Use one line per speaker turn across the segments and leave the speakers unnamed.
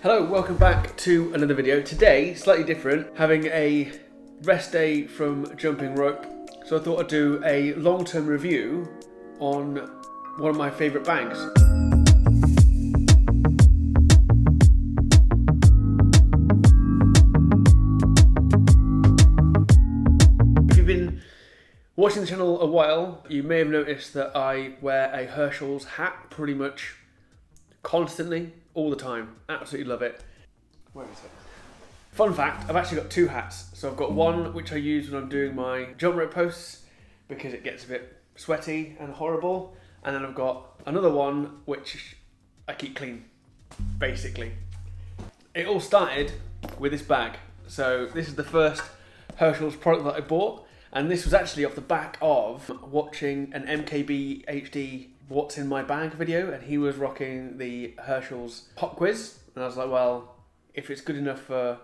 Hello, welcome back to another video. Today, slightly different, having a rest day from jumping rope. So I thought I'd do a long-term review on one of my favourite bags. If you've been watching the channel a while, you may have noticed that I wear a Herschel's hat pretty much constantly, all the time. Absolutely love it. Where is it? Fun fact, I've actually got two hats. So I've got one which I use when I'm doing my jump rope posts because it gets a bit sweaty and horrible. And then I've got another one which I keep clean, basically. It all started with this bag. So this is the first Herschel's product that I bought. And this was actually off the back of watching an MKB HD What's in My Bag video, and he was rocking the Herschel's pop quiz. And I was like, well, if it's good enough for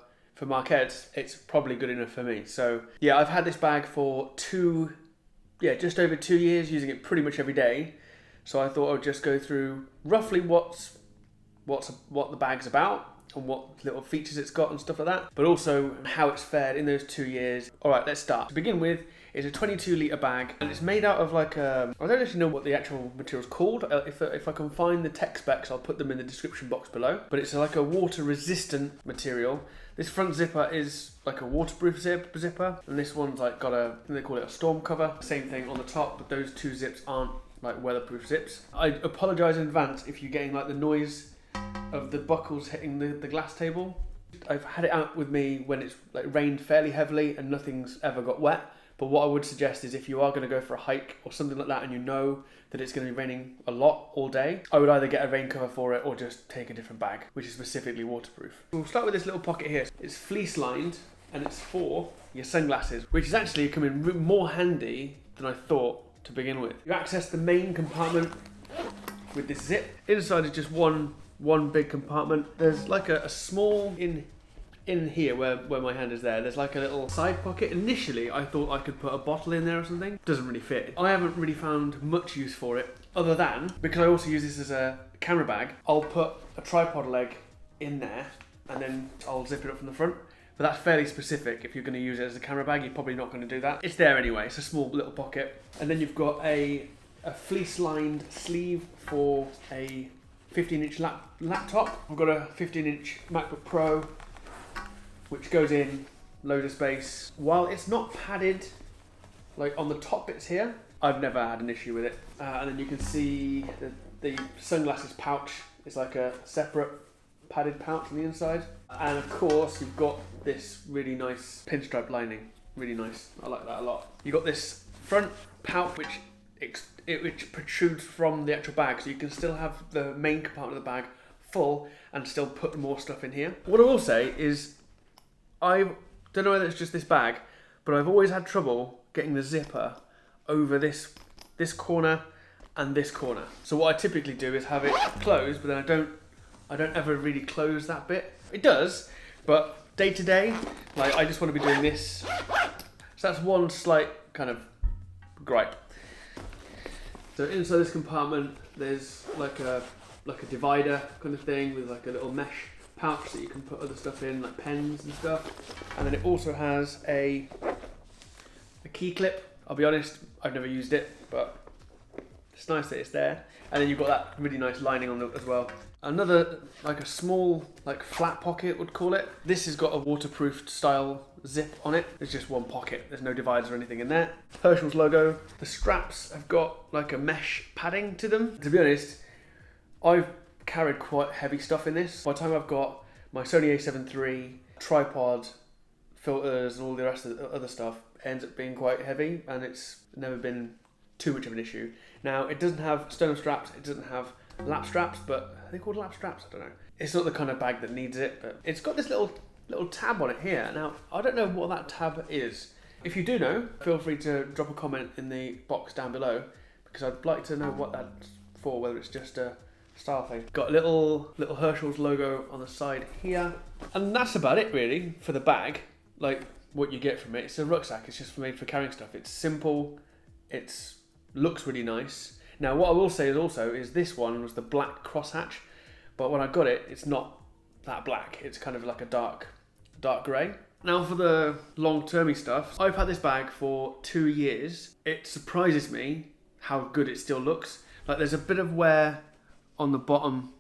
Mark Ed, it's probably good enough for me. So yeah, I've had this bag for just over 2 years, using it pretty much every day. So I thought I'd just go through roughly what the bag's about and what little features it's got and stuff like that, but also how it's fared in those 2 years. All right, let's start. To begin with, it's a 22-litre bag, and it's made out of like I don't actually know what the actual material's called. If I can find the tech specs, I'll put them in the description box below. But it's like a water-resistant material. This front zipper is like a waterproof zipper, and this one's like got I think they call it a storm cover. Same thing on the top, but those two zips aren't like weatherproof zips. I apologise in advance if you're getting like the noise of the buckles hitting the glass table. I've had it out with me when it's like rained fairly heavily and nothing's ever got wet. But what I would suggest is if you are going to go for a hike or something like that and you know that it's going to be raining a lot all day, I would either get a rain cover for it or just take a different bag, which is specifically waterproof. We'll start with this little pocket here. It's fleece lined and it's for your sunglasses, which is actually coming more handy than I thought to begin with. You access the main compartment with this zip. Inside is just one big compartment. There's like a small in here where my hand is there's like a little side pocket. Initially I thought I could put a bottle in there or something. Doesn't really fit. I haven't really found much use for it other than, because I also use this as a camera bag, I'll put a tripod leg in there and then I'll zip it up from the front. But that's fairly specific. If you're going to use it as a camera bag, you're probably not going to do that. It's there anyway. It's a small little pocket. And then you've got a fleece lined sleeve for a 15-inch laptop. I've got a 15-inch MacBook Pro, which goes in, loads of space. While it's not padded, like on the top bits here, I've never had an issue with it. And then you can see the sunglasses pouch is like a separate padded pouch on the inside. And of course, you've got this really nice pinstripe lining. Really nice, I like that a lot. You've got this front pouch which protrudes from the actual bag, so you can still have the main compartment of the bag full and still put more stuff in here. What I will say is, I don't know whether it's just this bag, but I've always had trouble getting the zipper over this corner and this corner. So what I typically do is have it closed, but then I don't ever really close that bit. It does, but day to day, like I just want to be doing this. So that's one slight kind of gripe. So inside this compartment, there's like a divider kind of thing with like a little mesh pouch that you can put other stuff in, like pens and stuff. And then it also has a key clip. I'll be honest, I've never used it, but it's nice that it's there. And then you've got that really nice lining on it as well. Another, like a small, like flat pocket would call it. This has got a waterproof style zip on it. There's just one pocket. There's no dividers or anything in there. Herschel's logo. The straps have got like a mesh padding to them. To be honest, I've carried quite heavy stuff in this. By the time I've got my Sony a7 III, tripod, filters and all the rest of the other stuff, it ends up being quite heavy, and it's never been too much of an issue. Now, it doesn't have sternum straps, it doesn't have lap straps, but are they called lap straps? I don't know. It's not the kind of bag that needs it, but it's got this little tab on it here. Now, I don't know what that tab is. If you do know, feel free to drop a comment in the box down below, because I'd like to know what that's for, whether it's just a style thing. Got a little Herschel's logo on the side here. And that's about it really for the bag. Like what you get from it. It's a rucksack, it's just made for carrying stuff. It's simple, it looks really nice. Now what I will say is also, is this one was the black crosshatch, but when I got it, it's not that black. It's kind of like a dark grey. Now for the long-termy stuff, I've had this bag for 2 years. It surprises me how good it still looks. Like there's a bit of wear on the bottom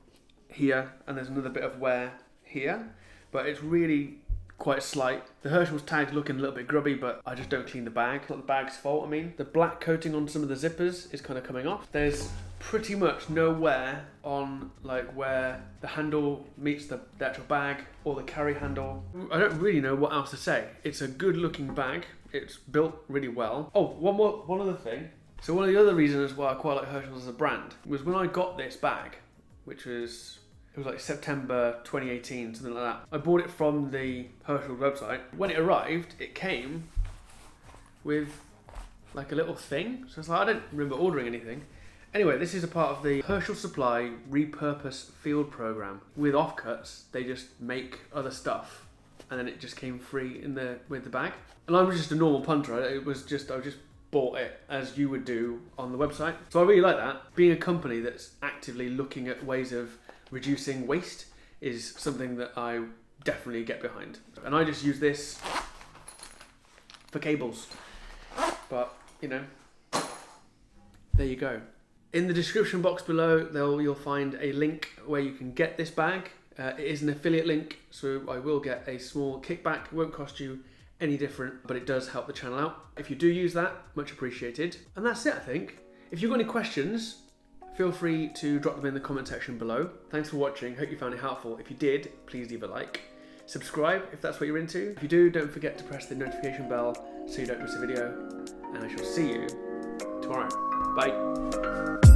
here, and there's another bit of wear here, but it's really quite slight. The Herschel's tag's looking a little bit grubby, but I just don't clean the bag. It's not the bag's fault, I mean. The black coating on some of the zippers is kind of coming off. There's pretty much no wear on like where the handle meets the actual bag or the carry handle. I don't really know what else to say. It's a good looking bag. It's built really well. Oh, one other thing. So one of the other reasons why I quite like Herschel's as a brand was when I got this bag, which was, it was like September 2018, something like that. I bought it from the Herschel website. When it arrived, it came with like a little thing. So it's like, I don't remember ordering anything. Anyway, this is a part of the Herschel Supply Repurpose Field Program. With offcuts, they just make other stuff, and then it just came free with the bag. And I was just a normal punter. I just bought it as you would do on the website. So I really like that. Being a company that's actively looking at ways of reducing waste is something that I definitely get behind. And I just use this for cables. But, you know, there you go. In the description box below, you'll find a link where you can get this bag. It is an affiliate link, so I will get a small kickback. It won't cost you any different, but it does help the channel out. If you do use that, much appreciated. And that's it, I think. If you've got any questions, feel free to drop them in the comment section below. Thanks for watching. Hope you found it helpful. If you did, please leave a like. Subscribe if that's what you're into. If you do, don't forget to press the notification bell so you don't miss a video. And I shall see you tomorrow. Bye.